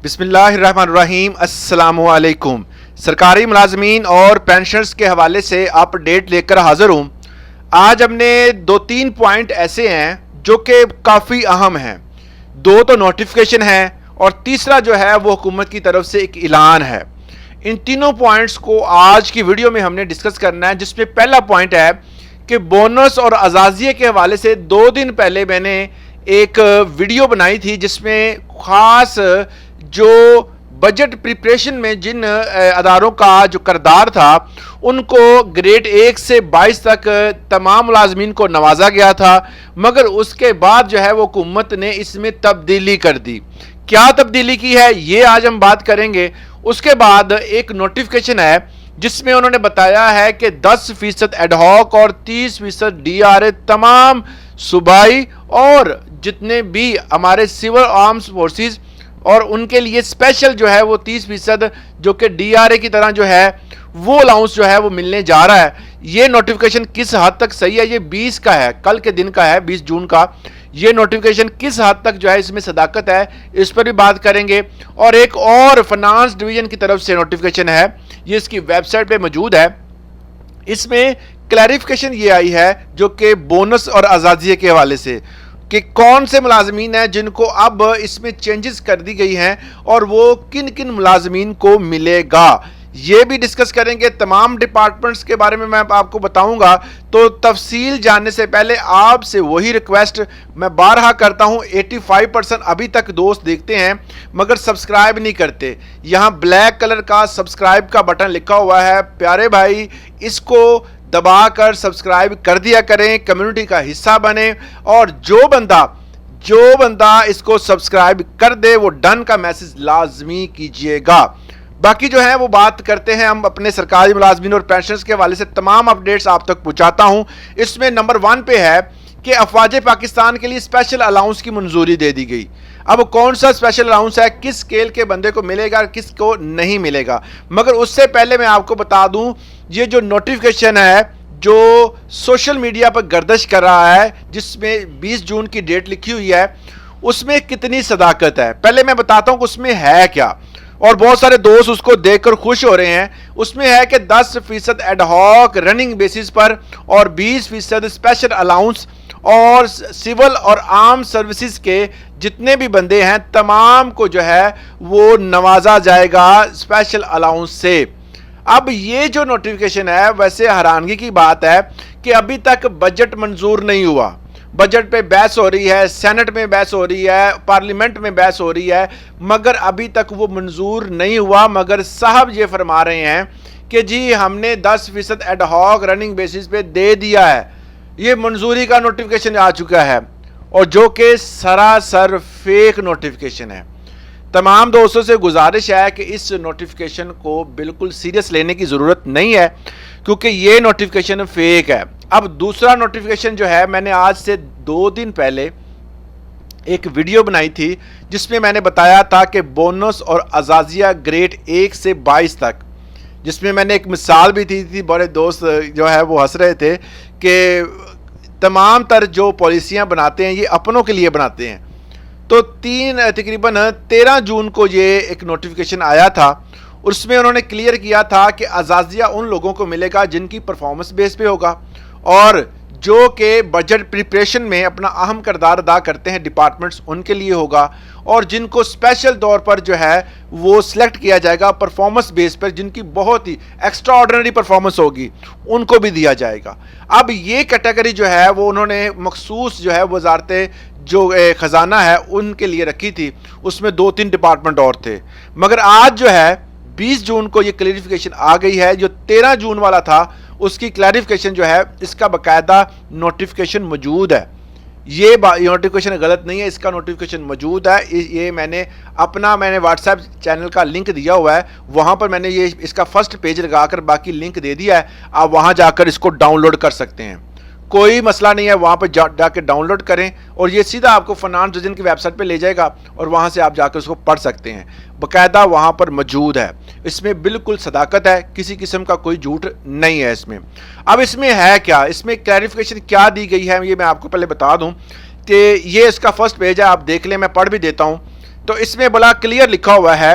بسم اللہ الرحمن الرحیم۔ السلام علیکم۔ سرکاری ملازمین اور پینشنرز کے حوالے سے اپڈیٹ لے کر حاضر ہوں۔ آج ہم نے 2-3 پوائنٹ ایسے ہیں جو کہ کافی اہم ہیں۔ 2 تو نوٹیفیکیشن ہیں اور تیسرا جو ہے وہ حکومت کی طرف سے ایک اعلان ہے۔ ان تینوں پوائنٹس کو آج کی ویڈیو میں ہم نے ڈسکس کرنا ہے، جس میں پہلا پوائنٹ ہے کہ بونس اور اعزازیے کے حوالے سے 2 دن پہلے میں نے ایک ویڈیو بنائی تھی، جس میں خاص جو بجٹ پریپریشن میں جن اداروں کا جو کردار تھا ان کو گریڈ 1 سے 22 تک تمام ملازمین کو نوازا گیا تھا، مگر اس کے بعد جو ہے وہ حکومت نے اس میں تبدیلی کر دی۔ کیا تبدیلی کی ہے یہ آج ہم بات کریں گے۔ اس کے بعد ایک نوٹیفیکیشن ہے جس میں انہوں نے بتایا ہے کہ 10% ایڈ ہاک اور 30% ڈی آر اے تمام صوبائی اور جتنے بھی ہمارے سول آرمز فورسز اور ان کے لیے اسپیشل جو ہے وہ 30% جو کہ ڈی آر اے کی طرح جو ہے وہ الاؤنس جو ہے وہ ملنے جا رہا ہے۔ یہ نوٹیفیکیشن کس حد تک صحیح ہے؟ یہ 20 کا ہے، کل کے دن کا ہے، 20 جون کا۔ یہ نوٹیفیکیشن کس حد تک جو ہے اس میں صداقت ہے، اس پر بھی بات کریں گے۔ اور ایک اور فنانس ڈویژن کی طرف سے نوٹیفیکیشن ہے، یہ اس کی ویب سائٹ پہ موجود ہے۔ اس میں کلیریفیکیشن یہ آئی ہے جو کہ بونس اور اعزازیے کے حوالے سے کہ کون سے ملازمین ہیں جن کو اب اس میں چینجز کر دی گئی ہیں اور وہ کن کن ملازمین کو ملے گا، یہ بھی ڈسکس کریں گے۔ تمام ڈپارٹمنٹس کے بارے میں آپ کو بتاؤں گا۔ تو تفصیل جاننے سے پہلے آپ سے وہی ریکویسٹ میں بارہا کرتا ہوں، 85% ابھی تک دوست دیکھتے ہیں مگر سبسکرائب نہیں کرتے۔ یہاں بلیک کلر کا سبسکرائب کا بٹن لکھا ہوا ہے، پیارے بھائی اس کو دبا کر سبسکرائب کر دیا کریں، کمیونٹی کا حصہ بنیں، اور جو بندہ اس کو سبسکرائب کر دے وہ ڈن کا میسج لازمی کیجئے گا۔ باقی جو ہے وہ بات کرتے ہیں ہم اپنے سرکاری ملازمین اور پینشنرز کے حوالے سے تمام اپڈیٹس آپ تک پہنچاتا ہوں۔ اس میں نمبر 1 پہ ہے کہ افواج پاکستان کے لیے اسپیشل الاؤنس کی منظوری دے دی گئی۔ اب کون سا اسپیشل الاؤنس ہے، کس اسکیل کے بندے کو ملے گا اور کس کو نہیں ملے گا، مگر اس سے پہلے میں آپ کو بتا دوں یہ جو نوٹیفیکیشن ہے جو سوشل میڈیا پر گردش کر رہا ہے، جس میں 20 جون کی ڈیٹ لکھی ہوئی ہے، اس میں کتنی صداقت ہے پہلے میں بتاتا ہوں کہ اس میں ہے کیا، اور بہت سارے دوست اس کو دیکھ کر خوش ہو رہے ہیں۔ اس میں ہے کہ 10% ایڈ ہاک رننگ بیسس پر اور 20% اسپیشل الاؤنس، اور سول اور عام سروسز کے جتنے بھی بندے ہیں تمام کو جو ہے وہ نوازا جائے گا اسپیشل الاؤنس سے۔ اب یہ جو نوٹیفیکیشن ہے، ویسے حیرانگی کی بات ہے کہ ابھی تک بجٹ منظور نہیں ہوا۔ بجٹ پہ بحث ہو رہی ہے، سینٹ میں بحث ہو رہی ہے، پارلیمنٹ میں بحث ہو رہی ہے، مگر ابھی تک وہ منظور نہیں ہوا۔ مگر صاحب یہ فرما رہے ہیں کہ جی ہم نے 10% ایڈ ہاک رننگ بیسس پہ دے دیا ہے، یہ منظوری کا نوٹیفیکیشن آ چکا ہے، اور جو کہ سراسر فیک نوٹیفیکیشن ہے۔ تمام دوستوں سے گزارش ہے کہ اس نوٹیفیکیشن کو بالکل سیریس لینے کی ضرورت نہیں ہے، کیونکہ یہ نوٹیفیکیشن فیک ہے۔ اب دوسرا نوٹیفیکیشن جو ہے، میں نے آج سے 2 دن پہلے ایک ویڈیو بنائی تھی جس میں میں نے بتایا تھا کہ بونس اور اعزازیہ گریڈ 1 سے 22 تک، جس میں نے ایک مثال بھی تھی، بڑے دوست جو ہے وہ ہنس رہے تھے کہ تمام تر جو پالیسیاں بناتے ہیں یہ اپنوں کے لیے بناتے ہیں۔ تو تقریباً 13 جون کو یہ ایک نوٹیفیکیشن آیا تھا، اس میں انہوں نے کلیئر کیا تھا کہ اعزازیہ ان لوگوں کو ملے گا جن کی پرفارمنس بیس پہ ہوگا، اور جو کہ بجٹ پریپریشن میں اپنا اہم کردار ادا کرتے ہیں ڈپارٹمنٹس، ان کے لیے ہوگا، اور جن کو اسپیشل طور پر جو ہے وہ سلیکٹ کیا جائے گا پرفارمنس بیس پر، جن کی بہت ہی ایکسٹرا آرڈنری پرفارمنس ہوگی، ان کو بھی دیا جائے گا۔ اب یہ کیٹیگری جو ہے وہ انہوں نے مخصوص جو ہے وزارت جو خزانہ ہے ان کے لیے رکھی تھی، اس میں 2-3 ڈپارٹمنٹ اور تھے، مگر آج جو ہے 20 جون کو یہ کلیریفیکیشن آ گئی ہے۔ جو 13 جون والا تھا اس کی کلیریفیکیشن جو ہے، اس کا باقاعدہ نوٹیفیکیشن موجود ہے، یہ نوٹیفیکیشن غلط نہیں ہے، اس کا نوٹیفیکیشن موجود ہے۔ یہ میں نے واٹس ایپ چینل کا لنک دیا ہوا ہے، وہاں پر میں نے یہ اس کا فرسٹ پیج لگا کر باقی لنک دے دیا ہے، آپ وہاں جا کر اس کو ڈاؤن لوڈ کر سکتے ہیں، کوئی مسئلہ نہیں ہے، وہاں پہ جا کے ڈاؤن لوڈ کریں، اور یہ سیدھا آپ کو فنانس ڈویژن کی ویب سائٹ پہ لے جائے گا، اور وہاں سے آپ جا کر اس کو پڑھ سکتے ہیں، باقاعدہ وہاں پر موجود ہے۔ اس میں بالکل صداقت ہے، کسی قسم کا کوئی جھوٹ نہیں ہے اس میں۔ اب اس میں ہے کیا، اس میں کلیریفیکیشن کیا دی گئی ہے، یہ میں آپ کو پہلے بتا دوں کہ یہ اس کا فرسٹ پیج ہے، آپ دیکھ لیں، میں پڑھ بھی دیتا ہوں تو اس میں بڑا کلیئر لکھا ہوا ہے،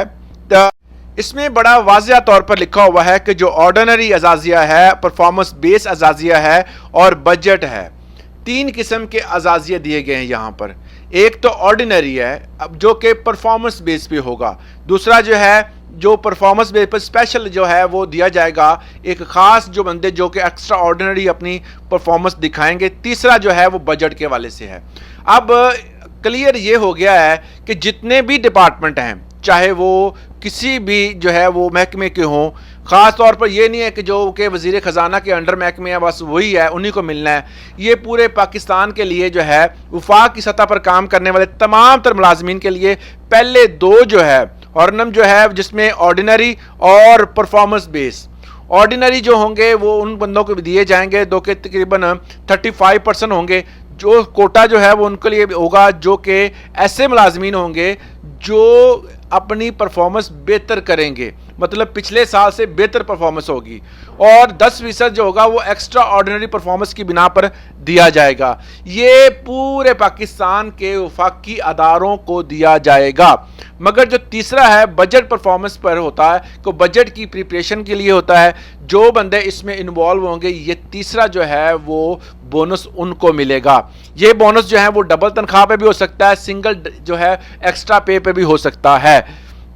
اس میں بڑا واضح طور پر لکھا ہوا ہے کہ جو آرڈنری اعزازیہ ہے، پرفارمنس بیس اعزازیہ ہے اور بجٹ ہے، تین قسم کے اعزازیہ دیے گئے ہیں یہاں پر۔ ایک تو آرڈینری ہے جو کہ پرفارمنس بیس پہ ہوگا، دوسرا جو ہے جو پرفارمنس بیس پر اسپیشل جو ہے وہ دیا جائے گا ایک خاص جو بندے جو کہ ایکسٹرا آرڈینری اپنی پرفارمنس دکھائیں گے، تیسرا جو ہے وہ بجٹ کے والے سے ہے۔ اب کلیئر یہ ہو گیا ہے کہ جتنے بھی ڈپارٹمنٹ ہیں، چاہے وہ کسی بھی جو ہے وہ محکمے کے ہوں، خاص طور پر یہ نہیں ہے کہ جو کہ وزیر خزانہ کے انڈر محکمے ہیں بس وہی ہے انہی کو ملنا ہے، یہ پورے پاکستان کے لیے جو ہے وفاق کی سطح پر کام کرنے والے تمام تر ملازمین کے لیے پہلے دو جو ہے آرڈنم جو ہے جس میں آرڈینری اور پرفارمنس بیس، آرڈینری جو ہوں گے وہ ان بندوں کو بھی دیے جائیں گے جو کہ تقریباً 35% ہوں گے، جو کوٹا جو ہے وہ ان کے لیے ہوگا جو کہ ایسے ملازمین ہوں گے جو اپنی پرفارمنس بہتر کریں گے، مطلب پچھلے سال سے بہتر پرفارمنس ہوگی، اور 10% جو ہوگا وہ ایکسٹرا آرڈینری پرفارمنس کی بنا پر دیا جائے گا۔ یہ پورے پاکستان کے وفاقی اداروں کو دیا جائے گا، مگر جو تیسرا ہے بجٹ پرفارمنس پر ہوتا ہے کہ بجٹ کی پریپریشن کے لیے ہوتا ہے، جو بندے اس میں انوالو ہوں گے یہ تیسرا جو ہے وہ بونس ان کو ملے گا۔ یہ بونس جو ہے وہ ڈبل تنخواہ پہ بھی ہو سکتا ہے، سنگل جو ہے ایکسٹرا پے پہ بھی ہو سکتا ہے۔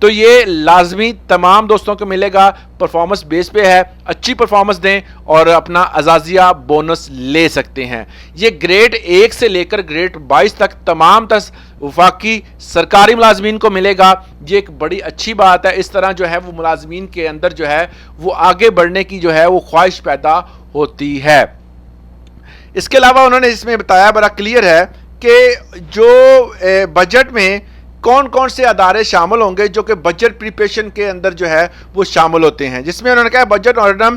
تو یہ لازمی تمام دوستوں کو ملے گا، پرفارمنس بیس پہ ہے، اچھی پرفارمنس دیں اور اپنا اعزازیہ بونس لے سکتے ہیں۔ یہ گریڈ 1 سے لے کر گریڈ 22 تک تمام وفاقی سرکاری ملازمین کو ملے گا۔ یہ ایک بڑی اچھی بات ہے، اس طرح جو ہے وہ ملازمین کے اندر جو ہے وہ آگے بڑھنے کی جو ہے وہ خواہش پیدا ہوتی ہے۔ اس کے علاوہ انہوں نے اس میں بتایا بڑا کلیئر ہے کہ جو بجٹ میں کون کون سے ادارے شامل ہوں گے جو کہ بجٹ پریپریشن کے اندر جو ہے وہ شامل ہوتے ہیں، جس میں انہوں نے کہا budget autonomy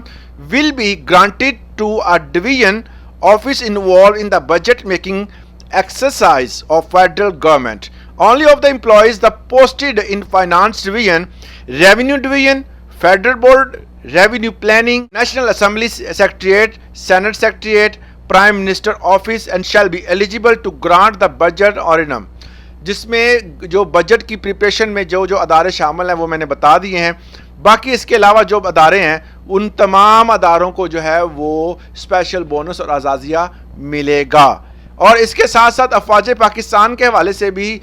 will be granted to a division office involved in the budget making exercise of federal government only of the employees the posted in finance division, revenue division, federal board, revenue planning, national assembly secretariat, senate secretariat, prime minister office and shall be eligible to grant the budget ordinum۔ جس میں جو budget کی preparation میں جو جو ادارے شامل ہیں وہ میں نے بتا دیے ہیں، باقی اس کے علاوہ جو ادارے ہیں ان تمام اداروں کو جو ہے وہ اسپیشل بونس اور اعزازیہ ملے گا۔ اور اس کے ساتھ ساتھ افواج پاکستان کے حوالے سے بھی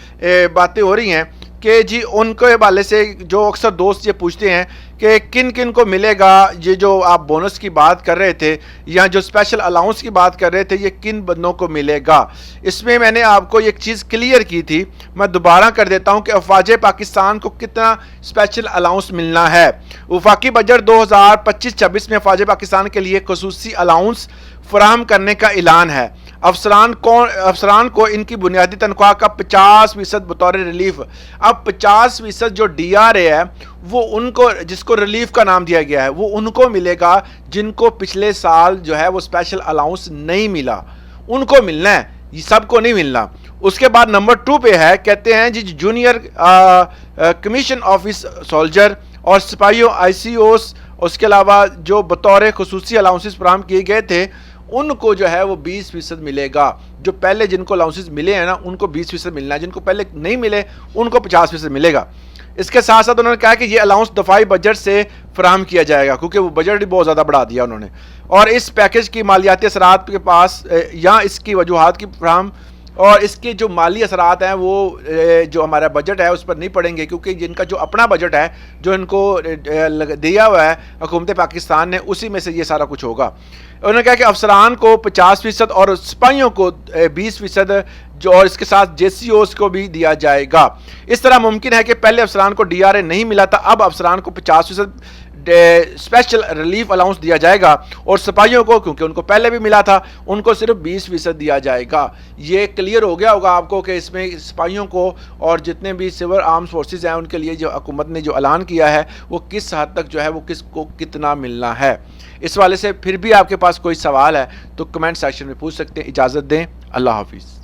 باتیں ہو رہی ہیں کہ جی ان کے حوالے سے جو اکثر دوست یہ پوچھتے ہیں کہ کن کن کو ملے گا، یہ جو آپ بونس کی بات کر رہے تھے یا جو اسپیشل الاؤنس کی بات کر رہے تھے یہ کن بندوں کو ملے گا۔ اس میں میں نے آپ کو ایک چیز کلیئر کی تھی، میں دوبارہ کر دیتا ہوں کہ افواج پاکستان کو کتنا اسپیشل الاؤنس ملنا ہے۔ وفاقی بجٹ 2025-26 میں افواج پاکستان کے لیے خصوصی الاؤنس فراہم کرنے کا اعلان ہے۔ افسران کو ان کی بنیادی تنخواہ کا 50% بطور ریلیف، اب 50% جو ڈی آر اے ہے وہ ان کو جس کو ریلیف کا نام دیا گیا ہے وہ ان کو ملے گا جن کو پچھلے سال جو ہے وہ اسپیشل الاؤنس نہیں ملا، ان کو ملنا ہے، یہ سب کو نہیں ملنا۔ اس کے بعد نمبر 2 پہ ہے، کہتے ہیں جی جونیئر کمیشن آفس سولجر اور سپاہیوں آئی سی اوز، اس کے علاوہ جو بطور خصوصی الاؤنسز فراہم کیے گئے تھے ان کو جو ہے وہ 20% ملے گا۔ جو پہلے جن کو الاؤنسز ملے ہیں نا ان کو 20% ملنا ہے، جن کو پہلے نہیں ملے ان کو 50% ملے گا۔ اس کے ساتھ ساتھ انہوں نے کہا کہ یہ الاؤنس دفاعی بجٹ سے فراہم کیا جائے گا کیونکہ وہ بجٹ بہت زیادہ بڑھا دیا انہوں نے، اور اس پیکج کی مالیاتی اثرات کے پاس یا اس کی وجوہات کی فراہم اور اس کے جو مالی اثرات ہیں وہ جو ہمارا بجٹ ہے اس پر نہیں پڑیں گے کیونکہ جن کا جو اپنا بجٹ ہے جو ان کو دیا ہوا ہے حکومت پاکستان نے اسی میں سے یہ سارا کچھ ہوگا۔ انہوں نے کہا کہ افسران کو 50% اور سپاہیوں کو 20% جو اور اس کے ساتھ جے سی اوز کو بھی دیا جائے گا۔ اس طرح ممکن ہے کہ پہلے افسران کو ڈی آر اے نہیں ملا تھا، اب افسران کو 50% اسپیشل ریلیف الاؤنس دیا جائے گا اور سپاہیوں کو کیونکہ ان کو پہلے بھی ملا تھا ان کو صرف 20% دیا جائے گا۔ یہ کلیئر ہو گیا ہوگا آپ کو کہ اس میں سپاہیوں کو اور جتنے بھی سول آرمز فورسز ہیں ان کے لیے جو حکومت نے جو اعلان کیا ہے وہ کس حد تک جو ہے وہ کس کو کتنا ملنا ہے۔ اس والے سے پھر بھی آپ کے پاس کوئی سوال ہے تو کمنٹ سیکشن میں پوچھ سکتے ہیں۔ اجازت دیں، اللہ حافظ۔